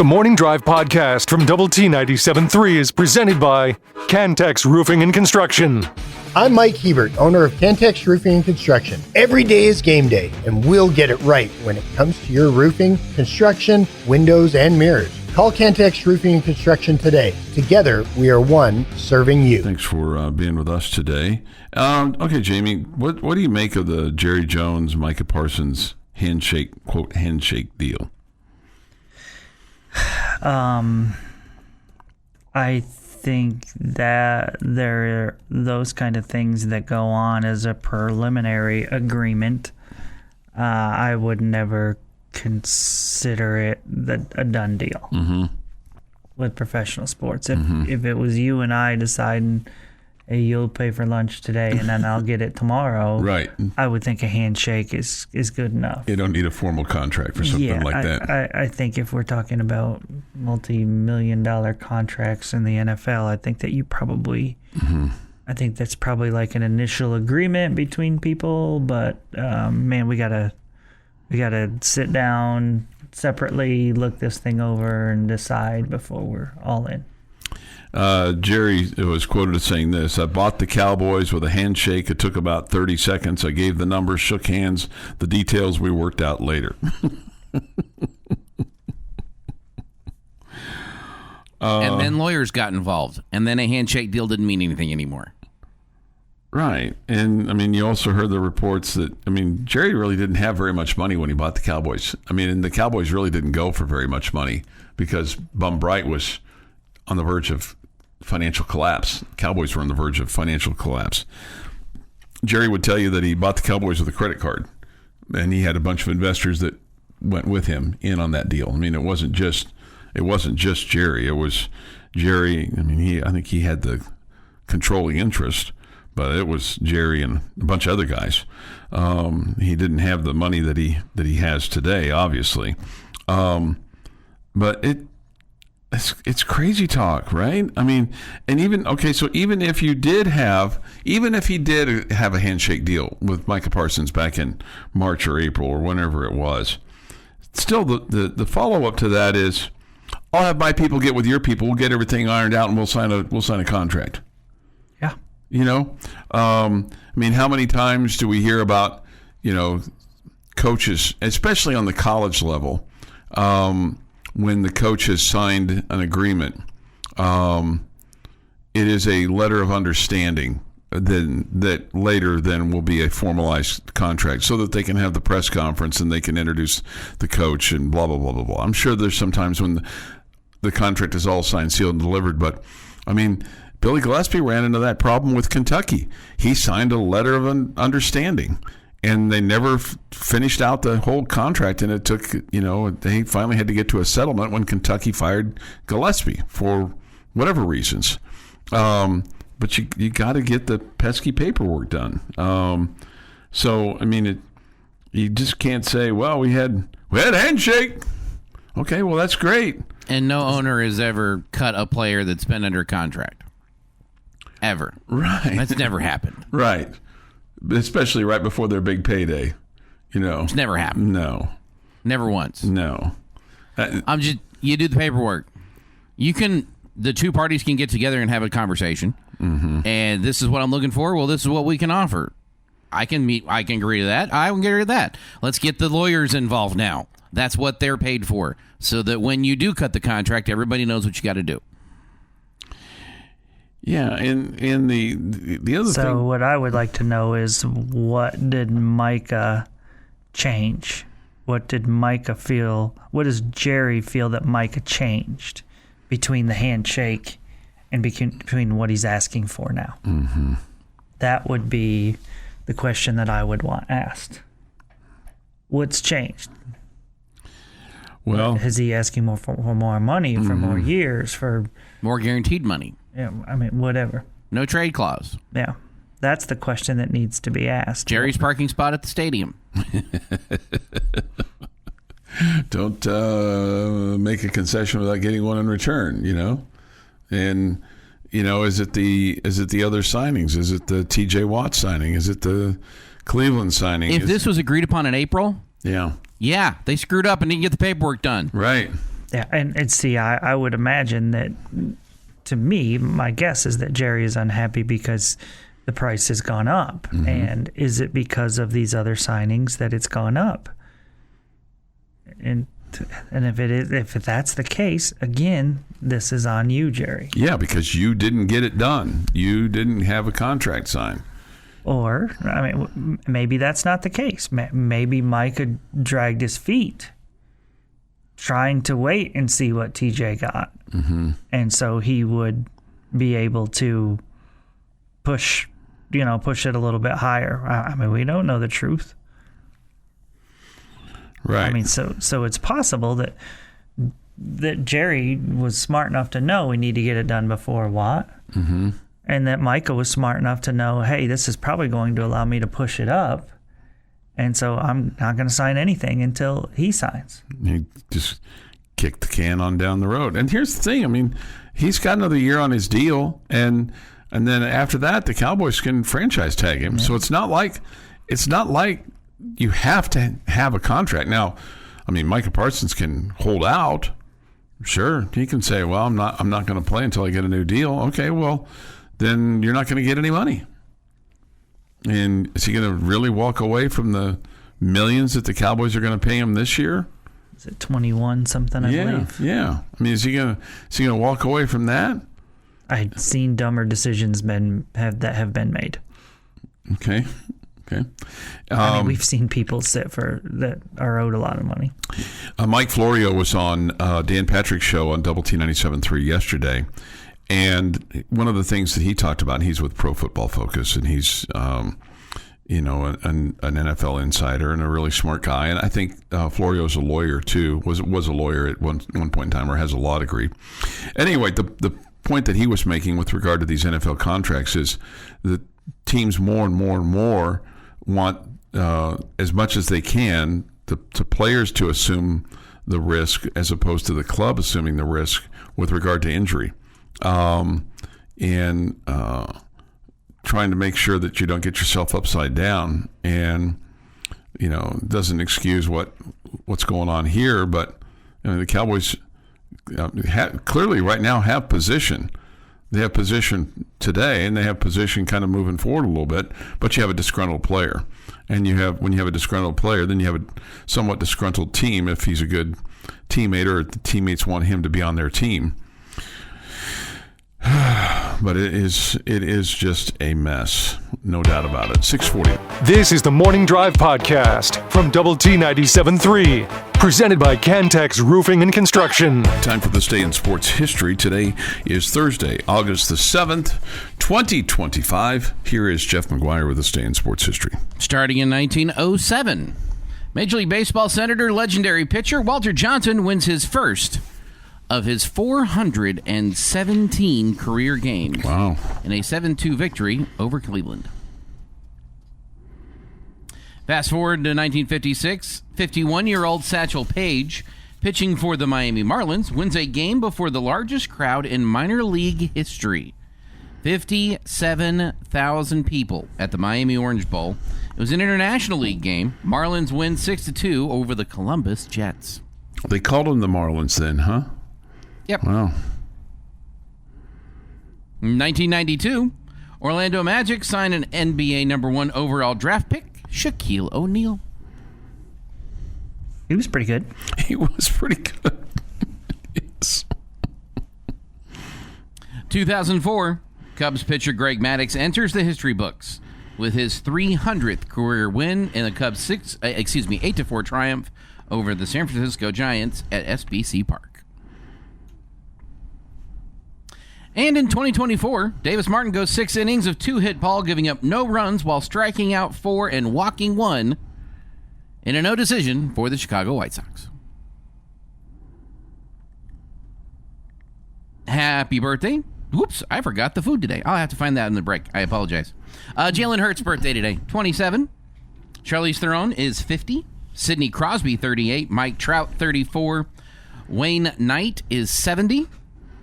The Morning Drive podcast from Double T 97.3 is presented by Cantex Roofing and Construction. I'm Mike Hebert, owner of Cantex Roofing and Construction. Every day is game day, and we'll get it right when it comes to your roofing, construction, windows, and mirrors. Call Cantex Roofing and Construction today. Together, we are one serving you. Thanks for being with us today. Okay, Jamie, what do you make of the Jerry Jones, Micah Parsons handshake, quote, handshake deal? I think that there are those kind of things that go on as a preliminary agreement. I would never consider it a done deal with professional sports. If it was you and I deciding, hey, you'll pay for lunch today and then I'll get it tomorrow, right? I would think a handshake is good enough. You don't need a formal contract for something like that. I think if we're talking about multi-million-dollar contracts in the NFL, I think that you probably, I think that's probably like an initial agreement between people. But man, we gotta sit down separately, look this thing over, and decide before we're all in. Jerry was quoted as saying this: "I bought the Cowboys with a handshake. It took about 30 seconds. I gave the numbers, shook hands. The details we worked out later." And then lawyers got involved, and then a handshake deal didn't mean anything anymore. Right. And, I mean, you also heard the reports that, I mean, Jerry really didn't have very much money when he bought the Cowboys. I mean, and the Cowboys really didn't go for very much money because Bum Bright was on the verge of financial collapse. Cowboys were on the verge of financial collapse. Jerry would tell you that he bought the Cowboys with a credit card, and he had a bunch of investors that went with him in on that deal. I mean, it wasn't just Jerry. It was Jerry. I mean, I think he had the controlling interest, but it was Jerry and a bunch of other guys. He didn't have the money that he has today, obviously. But it's crazy talk, right? I mean, and even if he did have a handshake deal with Micah Parsons back in March or April or whenever it was, still the follow up to that is, I'll have my people get with your people. We'll get everything ironed out, and we'll sign a contract. Yeah. You know, I mean, how many times do we hear about, coaches, especially on the college level, when the coach has signed an agreement, it is a letter of understanding that later will be a formalized contract so that they can have the press conference and they can introduce the coach and blah, blah, blah, blah, blah. I'm sure there's some times when the contract is all signed, sealed, and delivered, but, I mean, Billy Gillespie ran into that problem with Kentucky. He signed a letter of understanding, and they never finished out the whole contract, and it took, they finally had to get to a settlement when Kentucky fired Gillespie for whatever reasons. But you got to get the pesky paperwork done. So, I mean, you just can't say, well, we had a handshake. Okay, well, that's great. And no owner has ever cut a player that's been under contract. Ever. Right. That's never happened. Right. Especially right before their big payday. It's never happened. No. Never once. No. You do the paperwork. The two parties can get together and have a conversation. And this is what I'm looking for. Well, this is what we can offer. I can agree to that. I can agree to that. Let's get the lawyers involved now. That's what they're paid for. So that when you do cut the contract, everybody knows what you got to do. Yeah, and the other thing. So what I would like to know is, what did Micah change? What did Micah feel? What does Jerry feel that Micah changed between the handshake and between what he's asking for now? That would be the question that I would want asked. What's changed? Well, is he asking more for more money, for more years, for more guaranteed money? Yeah, I mean, whatever. No trade clause. Yeah, that's the question that needs to be asked. Jerry's parking spot at the stadium. Don't make a concession without getting one in return. And is it the other signings? Is it the T.J. Watt signing? Is it the Cleveland signing? If this was agreed upon in April, yeah, they screwed up and didn't get the paperwork done. Right. Yeah, and see, I would imagine that, to me, my guess is that Jerry is unhappy because the price has gone up. Mm-hmm. And is it because of these other signings that it's gone up? And if that's the case, again, this is on you, Jerry. Yeah, because you didn't get it done. You didn't have a contract signed. Or, I mean, maybe that's not the case. Maybe Micah dragged his feet trying to wait and see what TJ got. Mm-hmm. And so he would be able to push it a little bit higher. I mean, we don't know the truth. Right. I mean, so it's possible that Jerry was smart enough to know we need to get it done before what? Mm-hmm. And that Micah was smart enough to know, hey, this is probably going to allow me to push it up. And so I'm not going to sign anything until he signs. He just kicked the can on down the road. And here's the thing. I mean, he's got another year on his deal. And then after that, the Cowboys can franchise tag him. Yeah. So it's not like you have to have a contract. Now, I mean, Micah Parsons can hold out. Sure. He can say, well, I'm not going to play until I get a new deal. Okay, well, then you're not going to get any money. And is he going to really walk away from the millions that the Cowboys are going to pay him this year? Is it 21 something, I believe? Yeah. I mean, is he going to walk away from that? I've seen dumber decisions that have been made. Okay. I mean, we've seen people that are owed a lot of money. Mike Florio was on Dan Patrick's show on Double T 97.3 yesterday. And one of the things that he talked about, and he's with Pro Football Focus, and he's, an NFL insider and a really smart guy. And I think Florio's a lawyer too. Was a lawyer at one point in time, or has a law degree. Anyway, the point that he was making with regard to these NFL contracts is that teams more and more and more want as much as they can to players to assume the risk as opposed to the club assuming the risk with regard to injury. And trying to make sure that you don't get yourself upside down, and doesn't excuse what's going on here. But the Cowboys clearly right now have position. They have position today, and they have position kind of moving forward a little bit. But you have a disgruntled player, and when you have a disgruntled player, then you have a somewhat disgruntled team if he's a good teammate or the teammates want him to be on their team. But it is just a mess, no doubt about it. 640. This is the Morning Drive Podcast from Double T 97.3, presented by Cantex Roofing and Construction. Time for this day in sports history. Today is Thursday, August the 7th, 2025. Here is Jeff McGuire with this day in sports history. Starting in 1907, Major League Baseball Senator, legendary pitcher Walter Johnson wins his first of his 417 career games. Wow. In a 7-2 victory over Cleveland. Fast forward to 1956, 51-year-old Satchel Paige, pitching for the Miami Marlins, wins a game before the largest crowd in minor league history. 57,000 people at the Miami Orange Bowl. It was an International League game. Marlins win 6-2 over the Columbus Jets. They called them the Marlins then, huh? Yep. Wow. 1992, Orlando Magic sign an NBA #1 overall draft pick, Shaquille O'Neal. He was pretty good. He was pretty good. Yes. 2004, Cubs pitcher Greg Maddux enters the history books with his 300th career win in the Cubs 8-4 triumph over the San Francisco Giants at SBC Park. And in 2024, Davis Martin goes 6 innings of 2-hit ball, giving up no runs while striking out 4 and walking 1 in a no decision for the Chicago White Sox. Happy birthday. Whoops, I forgot the food today. I'll have to find that in the break. I apologize. Jalen Hurts' birthday today, 27. Charlize Theron is 50. Sidney Crosby, 38. Mike Trout, 34. Wayne Knight is 70.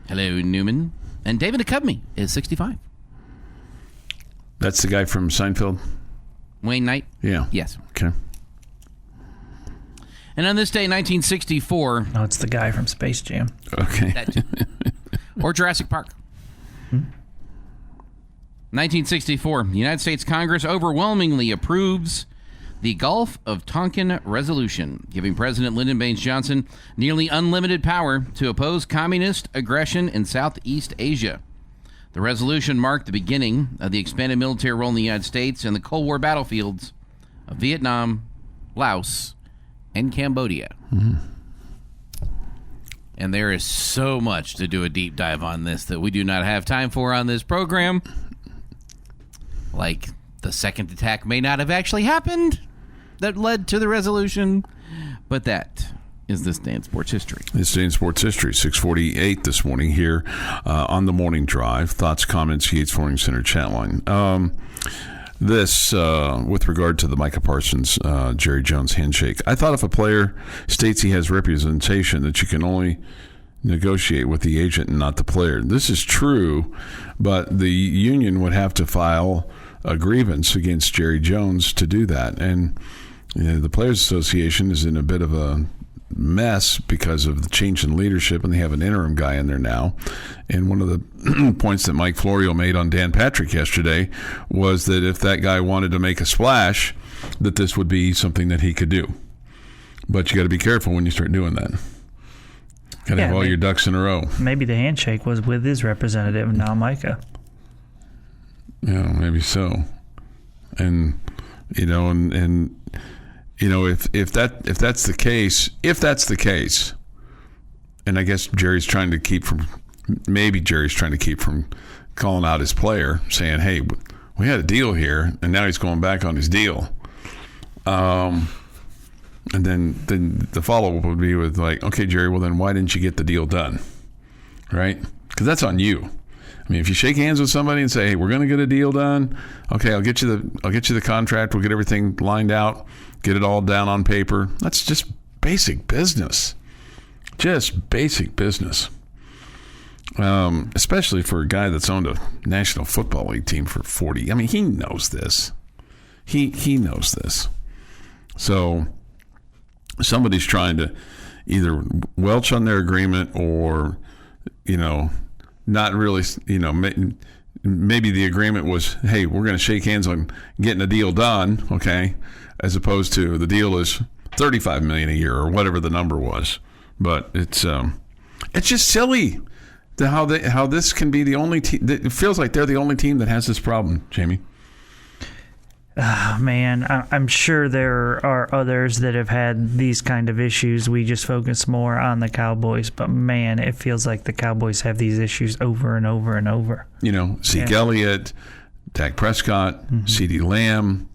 Hello, Newman. And David Duchovny is 65. That's the guy from Seinfeld? Wayne Knight? Yeah. Yes. Okay. And on this day, 1964... No, it's the guy from Space Jam. Okay. Or Jurassic Park. 1964, the United States Congress overwhelmingly approves the Gulf of Tonkin Resolution, giving President Lyndon Baines Johnson nearly unlimited power to oppose communist aggression in Southeast Asia. The resolution marked the beginning of the expanded military role in the United States in the Cold War battlefields of Vietnam, Laos, and Cambodia. And there is so much to do a deep dive on this that we do not have time for on this program. Like, the second attack may not have actually happened that led to the resolution, but that is this day in sports history. This day in sports history, 6:48 this morning here on the Morning Drive. Thoughts, comments, Yates Flooring Center chat line. This, with regard to the Micah Parsons, Jerry Jones handshake. I thought if a player states he has representation, that you can only negotiate with the agent and not the player. This is true, but the union would have to file a grievance against Jerry Jones to do that. And the Players Association is in a bit of a mess because of the change in leadership, and they have an interim guy in there now. And one of the points that Mike Florio made on Dan Patrick yesterday was that if that guy wanted to make a splash, that this would be something that he could do. But you got to be careful when you start doing that. Got to have all your ducks in a row. Maybe the handshake was with his representative, now Micah. Yeah, maybe so. And if that's the case, and I guess Jerry's trying to keep from calling out his player, saying, "Hey, we had a deal here," and now he's going back on his deal. And then the follow-up would be with like, "Okay, Jerry, well then why didn't you get the deal done?" Right? Because that's on you. I mean, if you shake hands with somebody and say, "Hey, we're going to get a deal done," okay, I'll get you the contract. We'll get everything lined out, get it all down on paper. That's just basic business. Just basic business. Especially for a guy that's owned a National Football League team for 40. I mean, he knows this. He knows this. So somebody's trying to either welch on their agreement or, not really, maybe the agreement was, hey, we're going to shake hands on getting a deal done, okay, as opposed to the deal is $35 million a year or whatever the number was. But it's just silly how this can be the only team. It feels like they're the only team that has this problem, Jamie. Man, I'm sure there are others that have had these kind of issues. We just focus more on the Cowboys, but man, it feels like the Cowboys have these issues over and over and over. Zeke Elliott, Dak Prescott, CeeDee Lamb.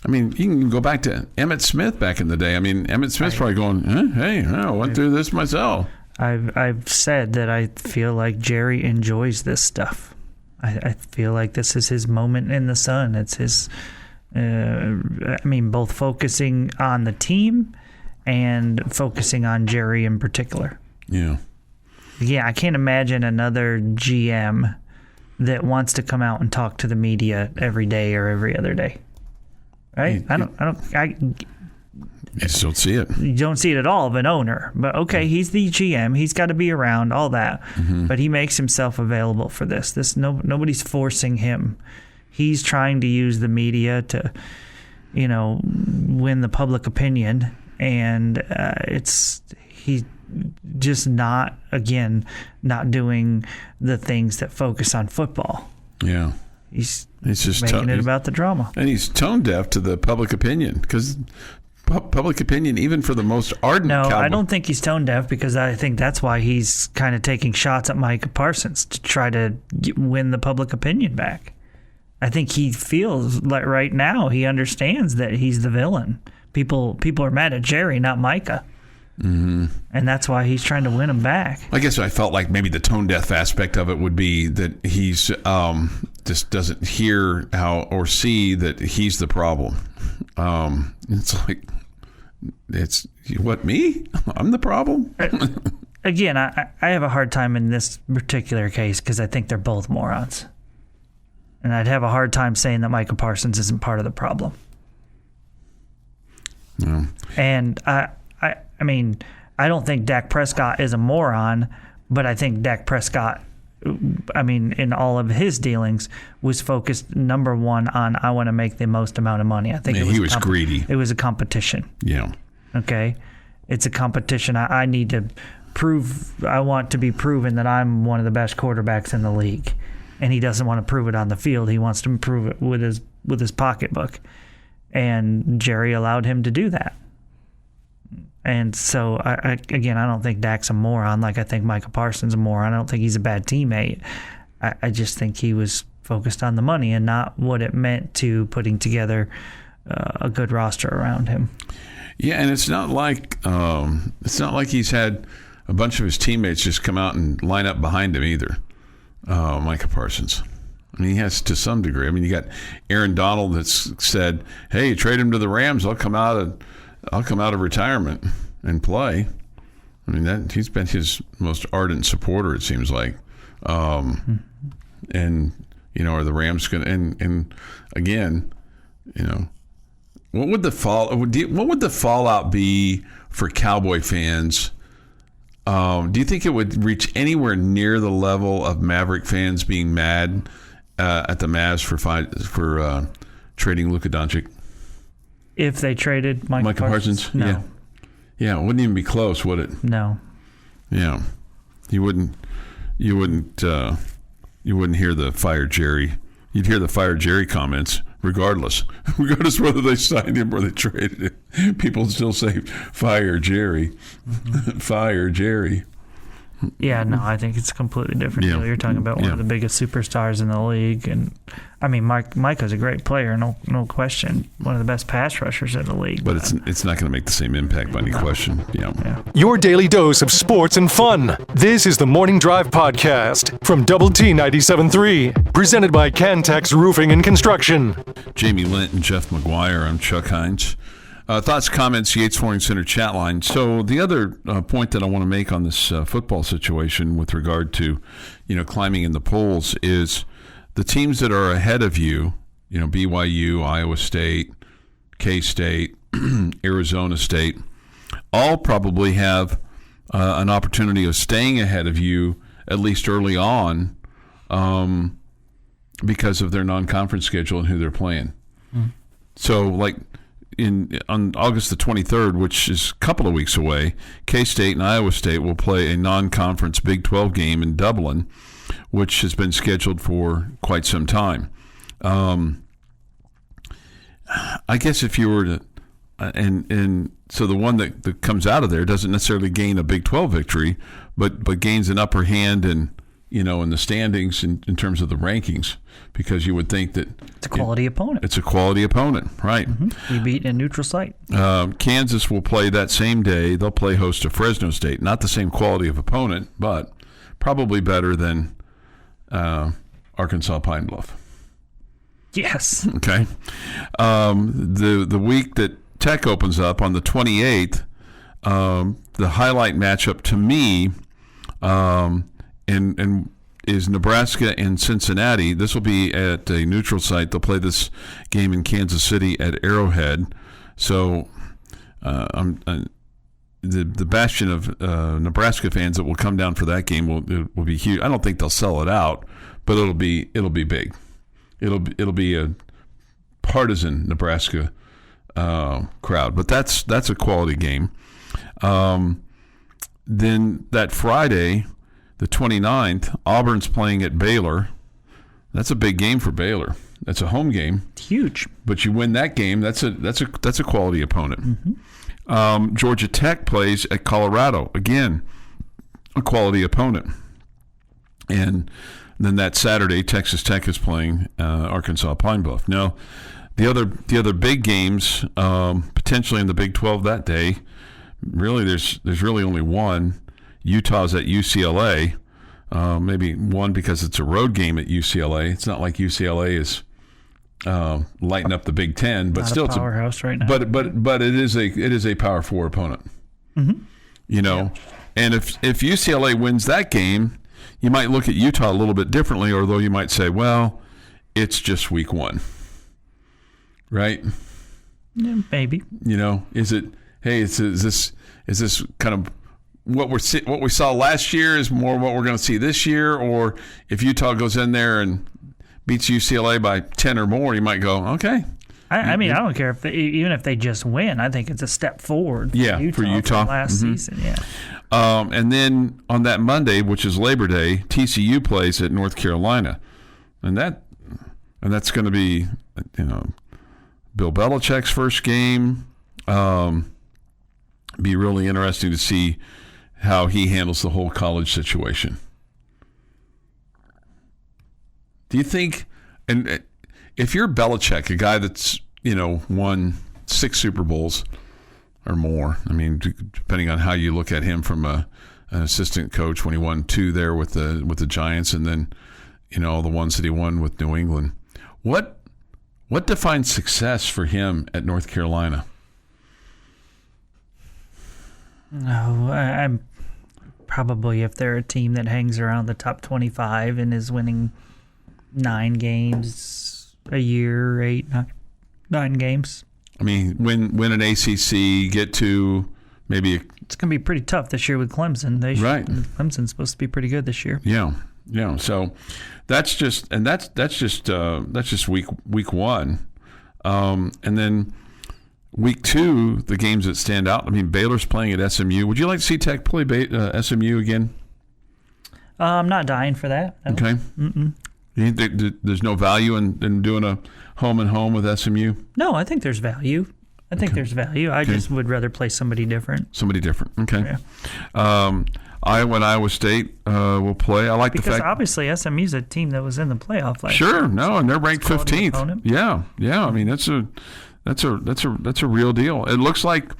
I mean, you can go back to Emmitt Smith back in the day. I mean, Emmitt Smith's probably going, hey, I went through this myself. I've said that I feel like Jerry enjoys this stuff. I feel like this is his moment in the sun. It's his... both focusing on the team and focusing on Jerry in particular. Yeah. Yeah, I can't imagine another GM that wants to come out and talk to the media every day or every other day. Right? I just don't see it. You don't see it at all of an owner. But okay, he's the GM. He's got to be around, all that. But he makes himself available for this. Nobody's forcing him. He's trying to use the media to, win the public opinion, and he's just not doing the things that focus on football. Yeah, he's just making it about the drama, and he's tone deaf to the public opinion because public opinion, even for the most ardent. No, Cowboy. I don't think he's tone deaf because I think that's why he's kind of taking shots at Micah Parsons to try to win the public opinion back. I think he feels like right now he understands that he's the villain. People are mad at Jerry, not Micah. And that's why he's trying to win them back. I guess I felt like maybe the tone deaf aspect of it would be that he's just doesn't hear how or see that he's the problem. It's like, it's what, me? I'm the problem? Again, I have a hard time in this particular case because I think they're both morons. And I'd have a hard time saying that Micah Parsons isn't part of the problem. No. And I mean, I don't think Dak Prescott is a moron, but I think Dak Prescott, I mean, in all of his dealings, was focused, number one, on I want to make the most amount of money. I think he was greedy. It was a competition. Yeah. Okay? It's a competition. I need to prove, I want to be proven that I'm one of the best quarterbacks in the league. And he doesn't want to prove it on the field. He wants to prove it with his pocketbook. And Jerry allowed him to do that. And so, I don't think Dak's a moron like I think Micah Parsons a moron. I don't think he's a bad teammate. I just think he was focused on the money and not what it meant to putting together a good roster around him. Yeah, and it's not like he's had a bunch of his teammates just come out and line up behind him either. Micah Parsons. I mean, he has to some degree. I mean, you got Aaron Donald that's said, "Hey, trade him to the Rams. I'll come out of retirement and play." I mean, he's been his most ardent supporter, it seems like. And are the Rams going to? And again, what would the fallout be for Cowboy fans? Do you think it would reach anywhere near the level of Maverick fans being mad at the Mavs for trading Luka Doncic? If they traded Micah Parsons? No. Yeah, it wouldn't even be close, would it? No. Yeah. You wouldn't hear the fire Jerry. You'd hear the fire Jerry comments regardless whether they signed him or they traded him. People still say fire Jerry. Mm-hmm. Fire Jerry. Yeah, no, I think it's a completely different deal. You're talking about one of the biggest superstars in the league, and I mean, Micah's a great player, no question. One of the best pass rushers in the league. But it's not going to make the same impact by any question. Yeah. Your daily dose of sports and fun. This is the Morning Drive Podcast from Double T 97.3, presented by Cantex Roofing and Construction. Jamie Lent and Jeff McGuire. I'm Chuck Heinz. Thoughts, comments, Yates Flooring Center chat line. So the other point that I want to make on this football situation with regard to, climbing in the polls is the teams that are ahead of you, BYU, Iowa State, K-State, Arizona State, all probably have an opportunity of staying ahead of you, at least early on, because of their non-conference schedule and who they're playing. Mm. So, on August the 23rd, which is a couple of weeks away, K-State and Iowa State will play a non-conference Big 12 game in Dublin, which has been scheduled for quite some time. I guess if you were to, and so the one that comes out of there doesn't necessarily gain a Big 12 victory, but gains an upper hand in the standings in terms of the rankings, because you would think that it's a quality opponent. It's a quality opponent, right? Mm-hmm. You beat a neutral site. Kansas will play that same day. They'll play host to Fresno State. Not the same quality of opponent, but probably better than Arkansas Pine Bluff. Yes. Okay. The week that Tech opens up on the 28th, the highlight matchup to me, and is Nebraska and Cincinnati. This will be at a neutral site. They'll play this game in Kansas City at Arrowhead. So the bastion of Nebraska fans that will come down for that game will be huge. I don't think they'll sell it out, but it'll be big. It'll be a partisan Nebraska crowd. But that's a quality game. Then that Friday, the 29th, Auburn's playing at Baylor. That's a big game for Baylor. That's a home game. It's huge. But you win that game, that's a quality opponent. Mm-hmm. Georgia Tech plays at Colorado. Again, a quality opponent. And then that Saturday, Texas Tech is playing Arkansas Pine Bluff. Now, the other big games potentially in the Big 12 that day, really there's really only one. Utah's at UCLA, maybe one because it's a road game at UCLA. It's not like UCLA is lighting up the Big Ten, but not still a powerhouse right now. But it is a Power 4 opponent. Mm-hmm. And if UCLA wins that game, you might look at Utah a little bit differently, although you might say, well, it's just week 1, right? Yeah, maybe. hey, is this kind of what we saw last year is more what we're going to see this year? Or if Utah goes in there and beats UCLA by 10 or more, you might go, okay. I mean, I don't care even if they just win. I think it's a step forward for Utah from last season. Yeah. And then on that Monday, which is Labor Day, TCU plays at North Carolina, and that's going to be, Bill Belichick's first game. Be really interesting to see how he handles the whole college situation. Do you think, and if you're Belichick, a guy that's, won 6 Super Bowls or more, I mean, depending on how you look at him from an assistant coach when he won 2 there with the Giants, and then, all the ones that he won with New England. What defines success for him at North Carolina? No, I'm probably, if they're a team that hangs around the top 25 and is winning 9 games a year, 9 games. I mean, win an ACC, get to maybe it's going to be pretty tough this year with Clemson. Right, Clemson's supposed to be pretty good this year. Yeah. So that's just week 1, and then week 2, the games that stand out. I mean, Baylor's playing at SMU. Would you like to see Tech play SMU again? I'm not dying for that. No. Okay. You think there's no value in doing a home and home with SMU? No, I think there's value. I just would rather play somebody different. Okay. Yeah. Iowa and Iowa State will play. I like the fact because obviously SMU's a team that was in the playoff last year. Sure, no, and they're ranked 15th. Yeah. I mean, that's a real deal. It looks like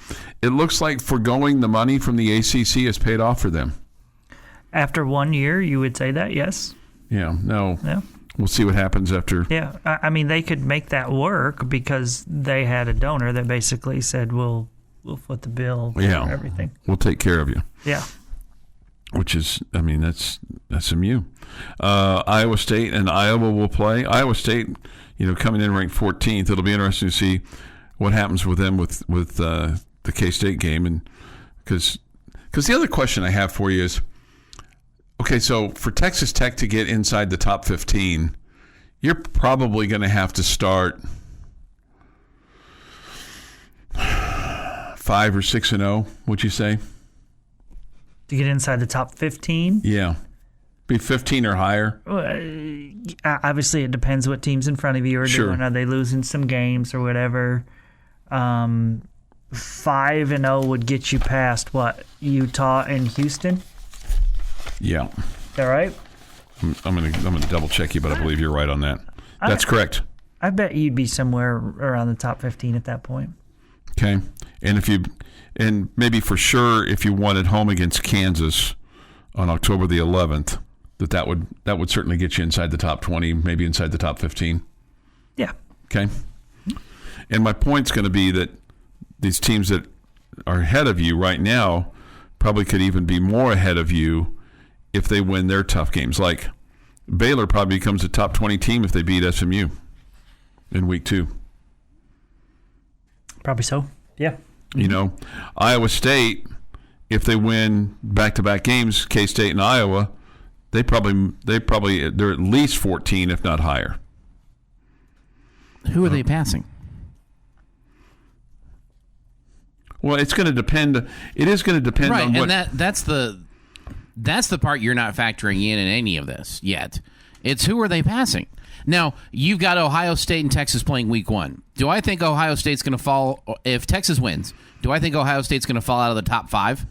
foregoing the money from the ACC has paid off for them. After 1 year, you would say that, yes. Yeah. No. Yeah. We'll see what happens after. Yeah, I mean, they could make that work because they had a donor that basically said, "We'll foot the bill for everything. We'll take care of you." Yeah. Which is, I mean, that's SMU. Iowa State and Iowa will play. Iowa State, coming in ranked 14th. It'll be interesting to see what happens with them with the K-State game, and because the other question I have for you is, okay, so for Texas Tech to get inside the top 15, you're probably going to have to start 5 or 6-0. Would you say? To get inside the top 15? Yeah. Be 15 or higher? Obviously, it depends what teams in front of you are doing. Are they losing some games or whatever? 5-0 would get you past, Utah and Houston? Yeah. All right? I'm gonna double check you, but I believe you're right on that. That's correct. I bet you'd be somewhere around the top 15 at that point. Okay. And maybe for sure, if you won at home against Kansas on October the 11th, that would certainly get you inside the top 20, maybe inside the top 15. Yeah. Okay. And my point's going to be that these teams that are ahead of you right now probably could even be more ahead of you if they win their tough games. Like Baylor probably becomes a top 20 team if they beat SMU in week 2. Probably so. Yeah. Iowa State, if they win back-to-back games, K-State and Iowa, they're at least 14, if not higher. Who are they passing? Well, it's going to depend. It is going to depend on what. And that's the part you're not factoring in any of this yet. It's who are they passing? Now, you've got Ohio State and Texas playing week 1. Do I think Ohio State's going to fall if Texas wins? Do I think Ohio State's going to fall out of the top 5?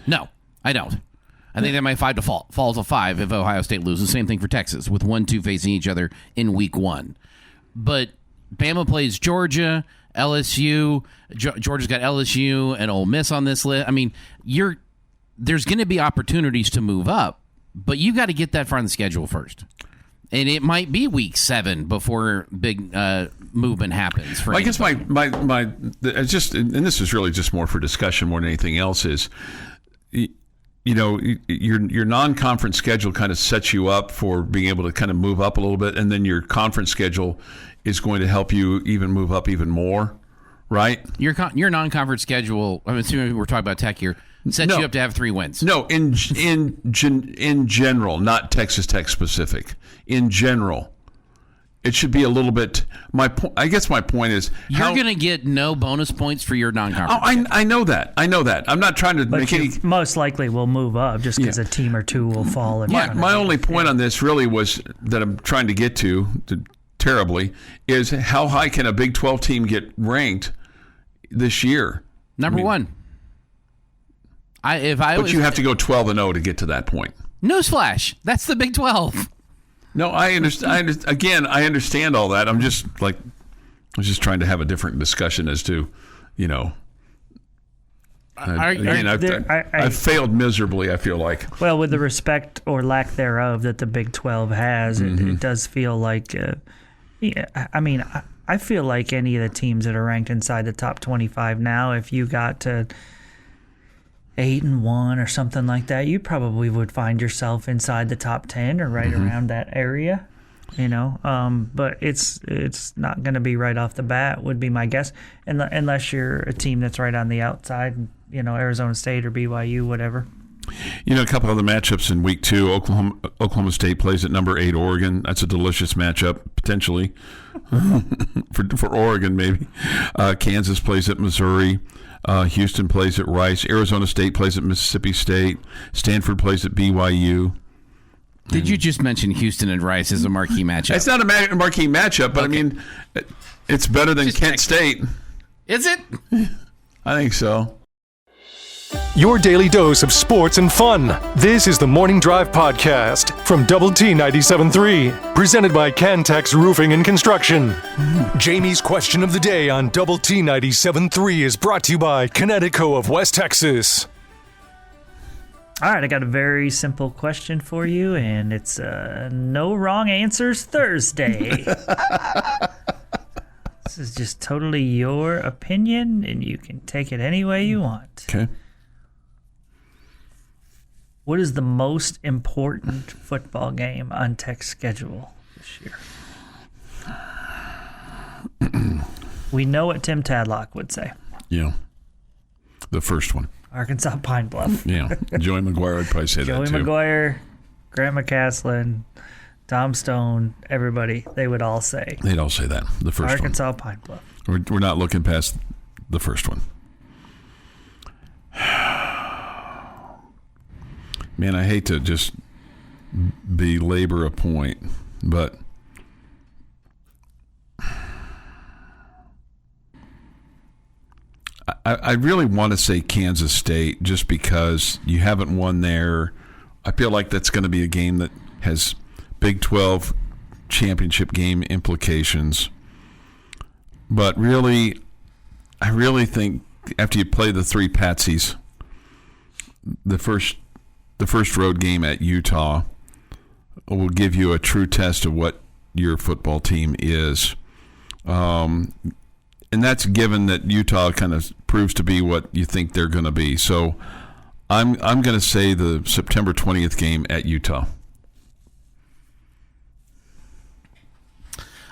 No, I don't. I think they might fall to 5 if Ohio State loses. Same thing for Texas with 1-2 facing each other in week 1. But Bama plays Georgia, LSU. Georgia's got LSU and Ole Miss on this list. I mean, there's going to be opportunities to move up, but you got to get that far on the schedule first. And it might be week 7 before big movement happens. For I guess my just, and this is really just more for discussion more than anything else, is your non-conference schedule kind of sets you up for being able to kind of move up a little bit, and then your conference schedule is going to help you even move up even more, right? Your non-conference schedule, I'm assuming we're talking about Tech here, sets you up to have 3 wins. No, in general, not Texas Tech specific. In general, it should be a little bit. I guess my point is, you're going to get no bonus points for your non-conference. Oh, I know that. I'm not trying to make any. Most likely will move up just because a team or two will fall. My only point on this really was that I'm trying to get to terribly is how high can a Big 12 team get ranked this year? Number one. But you have to go 12-0 to get to that point. Newsflash, that's the Big 12. No, I understand. Again, I understand all that. I was just trying to have a different discussion as to, I've failed miserably, I feel like. Well, with the respect or lack thereof that the Big 12 has, it does feel like, I feel like any of the teams that are ranked inside the top 25 now, if you got to 8-1 or something like that, you probably would find yourself inside the top 10 or right around that area, but it's not going to be right off the bat, would be my guess, unless you're a team that's right on the outside, Arizona State or BYU, whatever. A couple other matchups in week 2. Oklahoma State plays at number 8 Oregon. That's a delicious matchup, potentially, for Oregon maybe. Kansas plays at Missouri. Houston plays at Rice. Arizona State plays at Mississippi State. Stanford plays at BYU. Did you just mention Houston and Rice as a marquee matchup? It's not a marquee matchup, but okay. It's better than Kent State. Is it? I think so. Your daily dose of sports and fun. This is the Morning Drive Podcast from Double T 97.3, presented by Cantex Roofing and Construction. Jamie's question of the day on Double T 97.3 is brought to you by Connecticut of West Texas. All right, I got a very simple question for you, and it's no wrong answers Thursday. This is just totally your opinion, and you can take it any way you want. Okay. What is the most important football game on Tech's schedule this year? We know what Tim Tadlock would say. Yeah. The first one. Arkansas Pine Bluff. Yeah. Joey McGuire would probably say that too. Joey McGuire, Grant McCaslin, Tom Stone, everybody, they would all say. They'd all say that. The first Arkansas one. Pine Bluff. We're not looking past the first one. Man, I hate to just belabor a point, but I really want to say Kansas State just because you haven't won there. I feel like that's going to be a game that has Big 12 championship game implications. But really, I really think after you play the 3 Patsies, the first road game at Utah will give you a true test of what your football team is. And that's given that Utah kind of proves to be what you think they're going to be. So I'm going to say the September 20th game at Utah.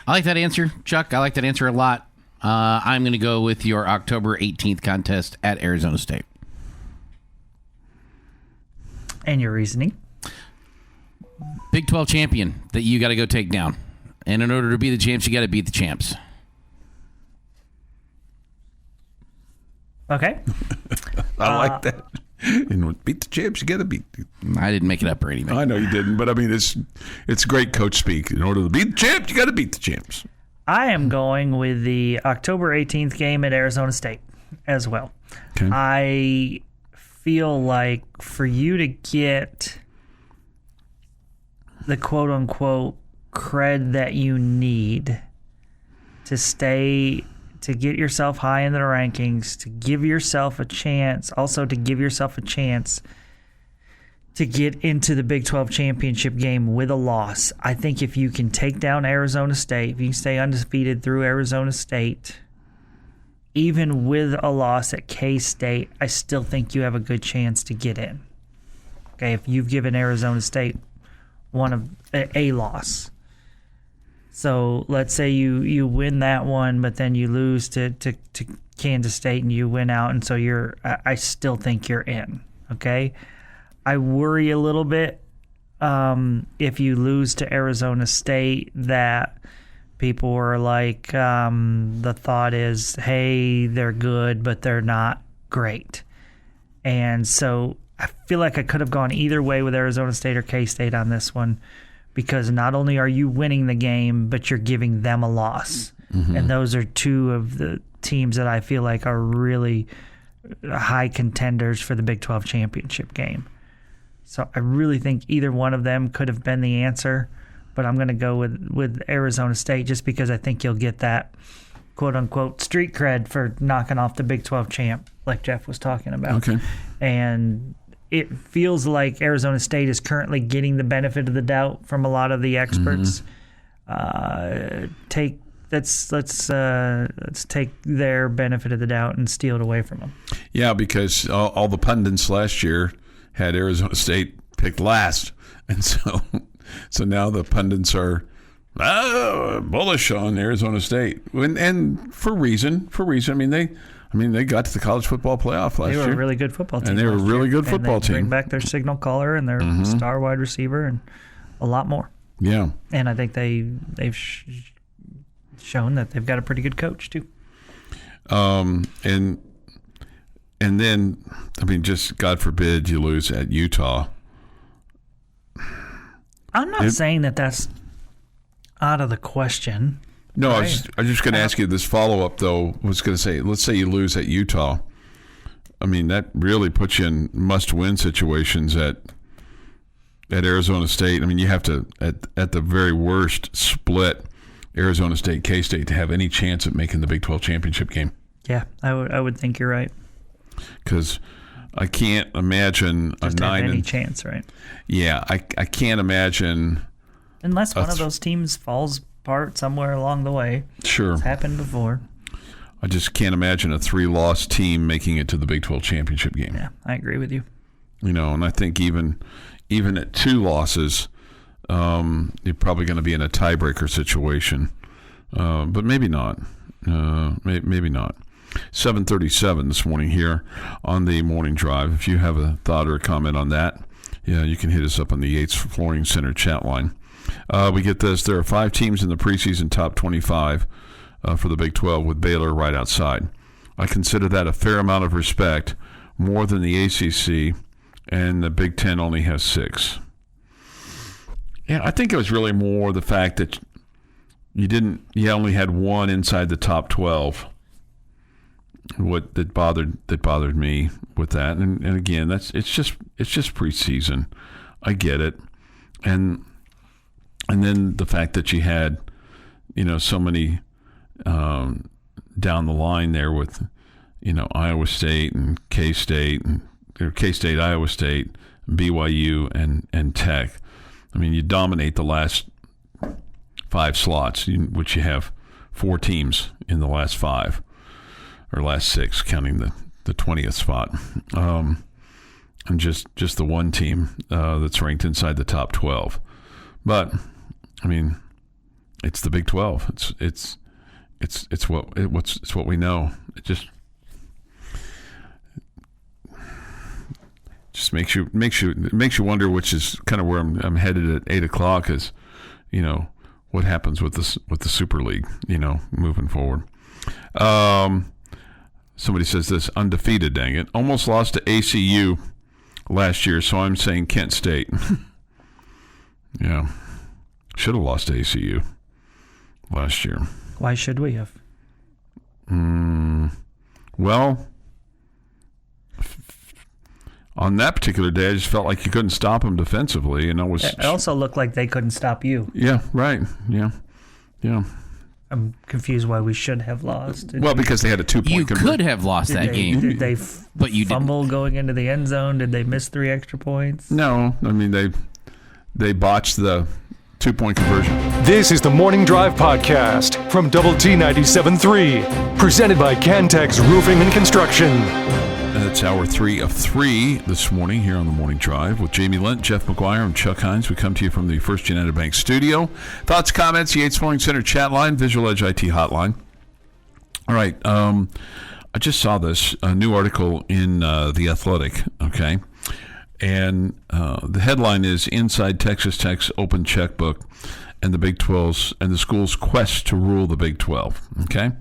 I like that answer, Chuck. I like that answer a lot. I'm going to go with your October 18th contest at Arizona State. And your reasoning? Big 12 champion that you got to go take down. And in order to be the champs, you got to beat the champs. Okay. I like that. And beat the champs, you got to beat. I didn't make it up or anything. I know you didn't, but I mean, it's great coach speak. In order to beat the champs, you got to beat the champs. I am going with the October 18th game at Arizona State as well. Okay. I feel like for you to get the quote-unquote cred that you need to get yourself high in the rankings, to give yourself a chance, also to give yourself a chance to get into the Big 12 championship game with a loss. I think if you can take down Arizona State, if you can stay undefeated through Arizona State, even with a loss at K-State, I still think you have a good chance to get in. Okay, if you've given Arizona State a loss. So let's say you win that one, but then you lose to Kansas State and you win out, and so I still think you're in. Okay, I worry a little bit if you lose to Arizona State that people are like, the thought is, hey, they're good, but they're not great. And so I feel like I could have gone either way with Arizona State or K-State on this one, because not only are you winning the game, but you're giving them a loss. Mm-hmm. And those are two of the teams that I feel like are really high contenders for the Big 12 championship game. So I really think either one of them could have been the answer, but I'm going to go with Arizona State just because I think you'll get that quote-unquote street cred for knocking off the Big 12 champ like Jeff was talking about. Okay. And it feels like Arizona State is currently getting the benefit of the doubt from a lot of the experts. Mm-hmm. Let's take their benefit of the doubt and steal it away from them. Yeah, because all the pundits last year had Arizona State picked last, and so now the pundits are bullish on Arizona State, and for reason. I mean, they got to the college football playoff last year. They were a really good football team. And they were a really good football team. Bring back their signal caller and their star wide receiver and a lot more. Yeah. And I think they've shown that they've got a pretty good coach too. And then, I mean, just God forbid you lose at Utah. I'm not saying that that's out of the question. No, right? I was just going to ask you this follow-up, though. I was going to say, let's say you lose at Utah. I mean, that really puts you in must-win situations at Arizona State. I mean, you have to, at the very worst, split Arizona State, K-State to have any chance at making the Big 12 championship game. Yeah, I would think you're right. Because I can't imagine just have any chance, right? Yeah, I can't imagine unless one of those teams falls apart somewhere along the way. Sure, it's happened before. I just can't imagine a 3-loss team making it to the Big 12 championship game. Yeah, I agree with you. You know, and I think even at 2 losses, you're probably going to be in a tiebreaker situation, but maybe not. Maybe not. 7:37 this morning here on the Morning Drive. If you have a thought or a comment on that, yeah, you can hit us up on the Yates Flooring Center chat line. We get this. There are 5 teams in the preseason top 25 for the Big 12 with Baylor right outside. I consider that a fair amount of respect, more than the ACC, and the Big 10 only has 6. Yeah, I think it was really more the fact that you only had 1 inside the top 12. That bothered me with that, and again, it's just preseason. I get it, and then the fact that you had, so many down the line there with, Iowa State and K-State or K-State, Iowa State, BYU and Tech. I mean, you dominate the last 5 slots, which you have 4 teams in the last 5. Or last 6, counting the 20th spot, and just the one team that's ranked inside the top 12. But I mean, it's the Big 12. It's what we know. It just makes you wonder, which is kind of where I'm headed at 8:00. Is what happens with the Super League, moving forward. Somebody says this, undefeated, dang it. Almost lost to ACU last year, so I'm saying Kent State. Yeah. Should have lost to ACU last year. Why should we have? Well, on that particular day, I just felt like you couldn't stop them defensively. And it also looked like they couldn't stop you. Yeah, right. Yeah. I'm confused why we should have lost. Because they had a 2-point conversion. You could have lost that game. Did they fumble going into the end zone? Did they miss 3 extra points? No. I mean, they botched the 2-point conversion. This is the Morning Drive podcast from Double T 97.3, presented by Cantex Roofing and Construction. It's hour 3 of 3 this morning here on the Morning Drive with Jamie Lent, Jeff McGuire, and Chuck Heinz. We come to you from the First United Bank studio. Thoughts, comments, Yates Morning Center chat line, Visual Edge IT hotline. All right. I just saw this new article in The Athletic, okay? And the headline is Inside Texas Tech's Open Checkbook and the Big 12's and the school's quest to rule the Big 12, okay?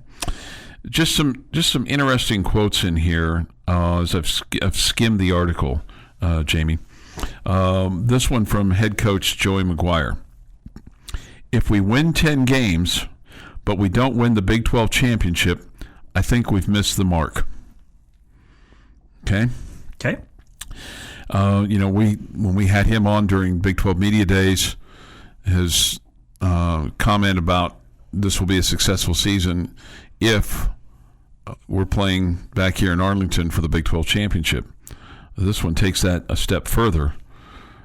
Just some interesting quotes in here as I've skimmed the article, Jamie. This one from head coach Joey McGuire. If we win 10 games, but we don't win the Big 12 championship, I think we've missed the mark. Okay? Okay. When we had him on during Big 12 Media Days, his comment about this will be a successful season if we're playing back here in Arlington for the Big 12 championship. This one takes that a step further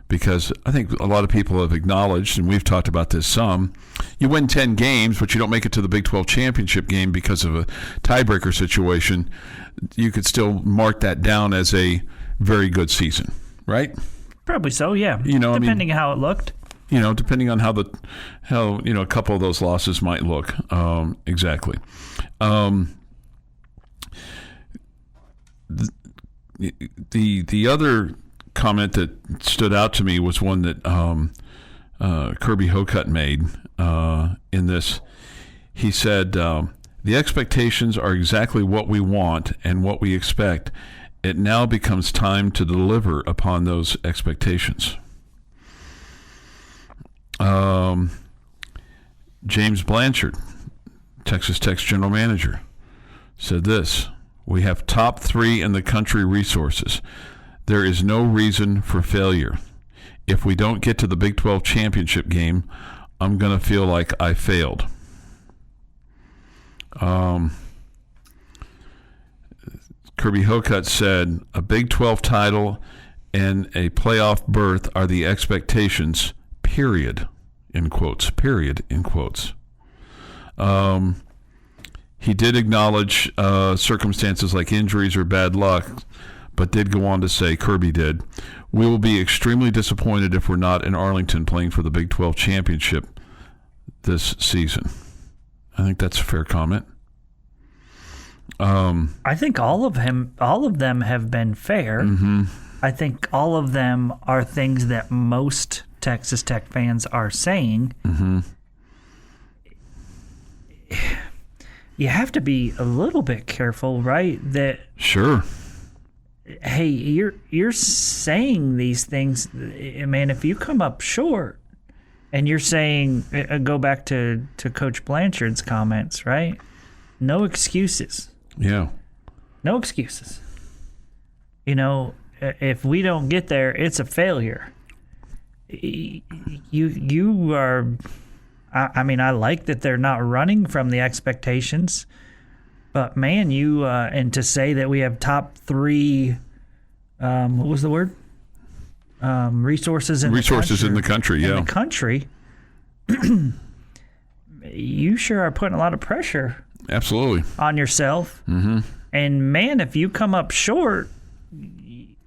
because I think a lot of people have acknowledged, and we've talked about this some, you win 10 games, but you don't make it to the Big 12 championship game because of a tiebreaker situation, you could still mark that down as a very good season, right? Probably so, yeah. Depending on how it looked. Depending on how a couple of those losses might look. Exactly. The other comment that stood out to me was one that Kirby Hocutt made in this. He said, the expectations are exactly what we want and what we expect. It now becomes time to deliver upon those expectations. James Blanchard, Texas Tech's general manager, said this: we have top 3 in the country resources. There is no reason for failure. If we don't get to the Big 12 championship game, I'm going to feel like I failed. Kirby Hocutt said, a Big 12 title and a playoff berth are the expectations, period, in quotes, period, in quotes. He did acknowledge circumstances like injuries or bad luck, but did go on to say, Kirby did, we will be extremely disappointed if we're not in Arlington playing for the Big 12 championship this season. I think that's a fair comment. I think all of them have been fair. Mm-hmm. I think all of them are things that most Texas Tech fans are saying. Mm-hmm. You have to be a little bit careful, right? That sure. Hey, you're saying these things, man. If you come up short, and you're saying, go back to Coach Blanchard's comments, right? No excuses. Yeah. No excuses. If we don't get there, it's a failure. You are. I like that they're not running from the expectations, but man, and to say that we have top 3, what was the word? Resources in the country. Yeah. In the country, you sure are putting a lot of pressure. Absolutely. On yourself. Mm-hmm. And man, if you come up short,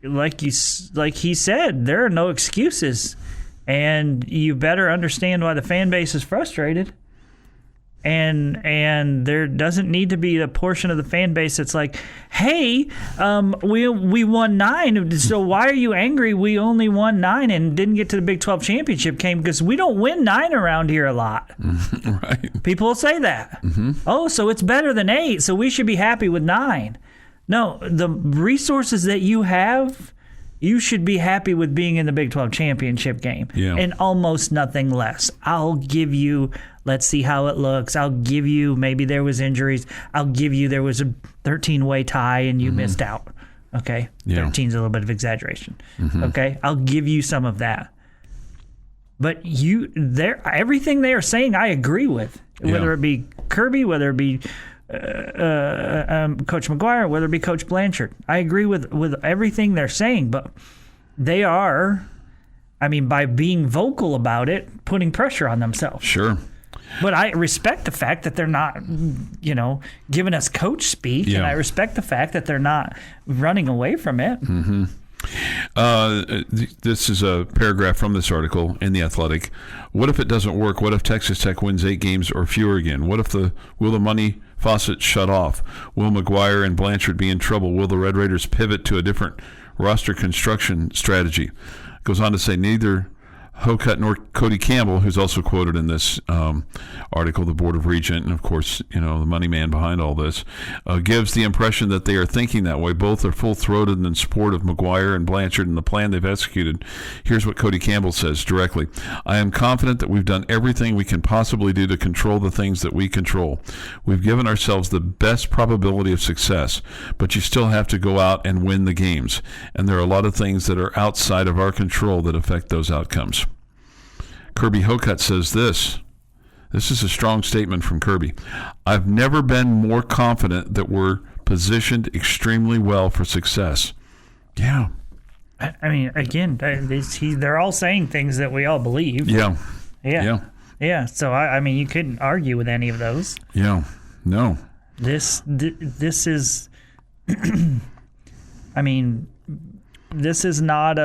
like he said, there are no excuses. And you better understand why the fan base is frustrated. And there doesn't need to be a portion of the fan base that's like, hey, we won 9, so why are you angry we only won 9 and didn't get to the Big 12 championship game? Because we don't win 9 around here a lot. Right. People will say that. Mm-hmm. Oh, so it's better than 8, so we should be happy with 9. No, the resources that you have, you should be happy with being in the Big 12 championship game. Yeah. And almost nothing less. I'll give you, let's see how it looks. I'll give you, maybe there was injuries. I'll give you, there was a 13-way tie and you missed out. Okay? Yeah. 13's a little bit of exaggeration. Mm-hmm. Okay? I'll give you some of that. But everything they are saying, I agree with. Whether it be Kirby, whether it be Coach McGuire, whether it be Coach Blanchard. I agree with everything they're saying, but they are, by being vocal about it, putting pressure on themselves. Sure. But I respect the fact that they're not, giving us coach speak, and I respect the fact that they're not running away from it. Mm-hmm. This is a paragraph from this article in The Athletic. What if it doesn't work? What if Texas Tech wins 8 games or fewer again? Will the money faucet shut off? Will McGuire and Blanchard be in trouble? Will the Red Raiders pivot to a different roster construction strategy? Goes on to say neither Hokut nor Cody Campbell, who's also quoted in this article, the Board of Regent, and of course, the money man behind all this, gives the impression that they are thinking that way. Both are full-throated in support of McGuire and Blanchard and the plan they've executed. Here's what Cody Campbell says directly. I am confident that we've done everything we can possibly do to control the things that we control. We've given ourselves the best probability of success, but you still have to go out and win the games. And there are a lot of things that are outside of our control that affect those outcomes. Kirby Hokut says this. This is a strong statement from Kirby. I've never been more confident that we're positioned extremely well for success. Yeah. I mean, again, they're all saying things that we all believe. Yeah. So, I mean, you couldn't argue with any of those. Yeah. No. This is, I mean, this is not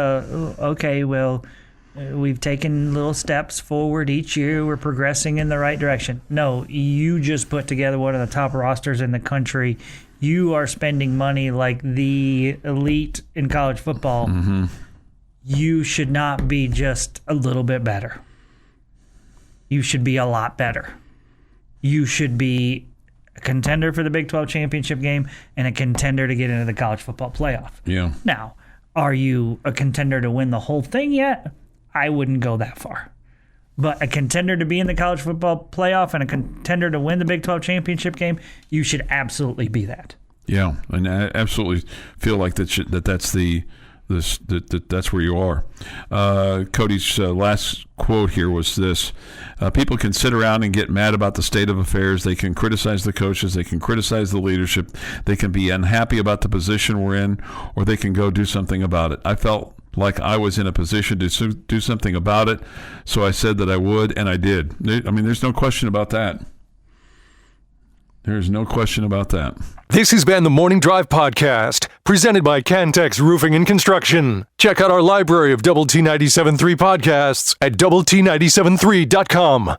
we've taken little steps forward each year. We're progressing in the right direction. No, you just put together one of the top rosters in the country. You are spending money like the elite in college football. Mm-hmm. You should not be just a little bit better. You should be a lot better. You should be a contender for the Big 12 championship game and a contender to get into the college football playoff. Yeah. Now, are you a contender to win the whole thing yet? I wouldn't go that far. But a contender to be in the college football playoff and a contender to win the Big 12 championship game, you should absolutely be that. Yeah, and I absolutely feel like that's where you are. Cody's last quote here was this. People can sit around and get mad about the state of affairs. They can criticize the coaches. They can criticize the leadership. They can be unhappy about the position we're in, or they can go do something about it. I felt like I was in a position to do something about it, so I said that I would, and I did. I mean, there's no question about that. There's no question about that. This has been the Morning Drive Podcast, presented by Cantex Roofing and Construction. Check out our library of Double T 97.3 podcasts at doublet97.3.com.